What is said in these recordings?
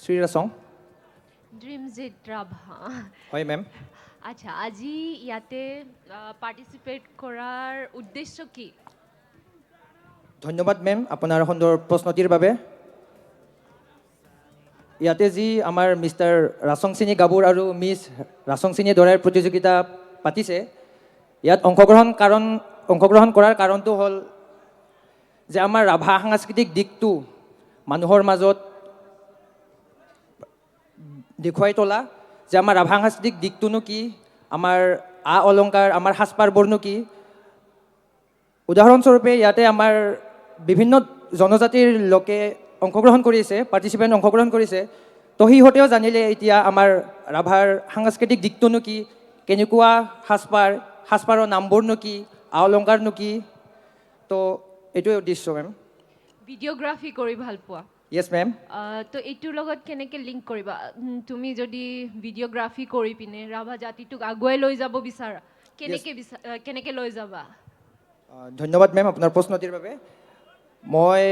শ্ৰী ৰাছং। ড্ৰিমজিত ৰাভা। হয় মেম। আচ্ছা, আজি ইয়াতে পাৰ্টিচিপেট কৰাৰ উদ্দেশ্য কি? ধন্যবাদ মেম আপোনাৰ সুন্দৰ প্ৰশ্নটিৰ বাবে। ইয়াতে যি আমাৰ মিষ্টাৰ ৰাছং সিনী গাবুৰ আৰু মিছ ৰাছং সিনী দৰাৰ প্ৰতিযোগিতা পাতিছে, ইয়াত অংশগ্ৰহণ কৰাৰ কাৰণটো হ'ল যে আমাৰ ৰাভা সাংস্কৃতিক দিশটো মানুহৰ মাজত দেখুৱাই তোলা, যে আমাৰ ৰাভা সাংস্কৃতিক দিশটোনো কি, আমাৰ অলংকাৰ, আমাৰ সাজপাৰবোৰনো কি। উদাহৰণস্বৰূপে ইয়াতে আমাৰ বিভিন্ন জনজাতিৰ লোকে অংশগ্ৰহণ কৰিছে, পাৰ্টিচিপেণ্ট অংশগ্ৰহণ কৰিছে। তো সিহঁতেও জানিলে এতিয়া আমাৰ ৰাভাৰ সাংস্কৃতিক দিশটোনো কি, কেনেকুৱা সাজপাৰৰ নামবোৰনো কি, অলংকাৰনো কি। তো এইটোৱে উদ্দেশ্য মেম। ভিডিঅ'গ্ৰাফি কৰি ভাল পোৱা? য়েছ মেম। তো এইটোৰ লগত কেনেকৈ লিংক কৰিবা? তুমি যদি ভিডিঅ'গ্ৰাফি কৰি পিনে ৰাভা জাতিটোক আগুৱাই লৈ যাব বিচাৰা, কেনেকৈ লৈ যাবা? ধন্যবাদ মেম আপোনাৰ প্ৰশ্নটিৰ বাবে। মই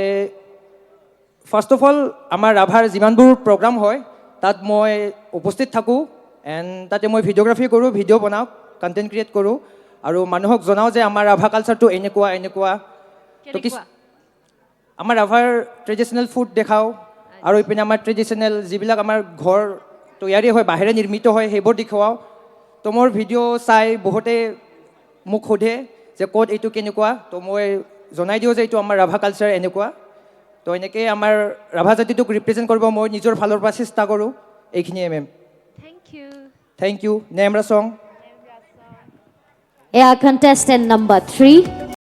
ফাৰ্ষ্ট অফ অল আমাৰ ৰাভাৰ যিমানবোৰ প্ৰগ্ৰাম হয় তাত মই উপস্থিত থাকোঁ, এণ্ড তাতে মই ভিডিঅ'গ্ৰাফি কৰোঁ, ভিডিঅ' বনাওঁ, কণ্টেণ্ট ক্ৰিয়েট কৰোঁ, আৰু মানুহক জনাওঁ যে আমাৰ ৰাভা কালচাৰটো এনেকুৱা এনেকুৱা। তো আমাৰ ৰাভাৰ ট্ৰেডিশ্যনেল ফুড দেখাওঁ, আৰু ইপিনে আমাৰ ট্ৰেডিশ্যনেল যিবিলাক আমাৰ ঘৰ তৈয়াৰী হয়, বাঁহেৰে নিৰ্মিত হয়, সেইবোৰ দেখুৱাওঁ। তো মোৰ ভিডিঅ' চাই বহুতে মোক সোধে যে ক'ত এইটো কেনেকুৱা। তো মই জনাই দিওঁ যে এইটো আমাৰ ৰাভা কালচাৰ এনেকুৱা। তো এনেকৈ আমাৰ ৰাভা জাতিটোক ৰিপ্ৰেজেণ্ট কৰিব মই নিজৰ ফালৰ পৰা চেষ্টা কৰোঁ। এইখিনিয়ে ma'am. Thank you. Name Rasong. Yeah, contestant number 3.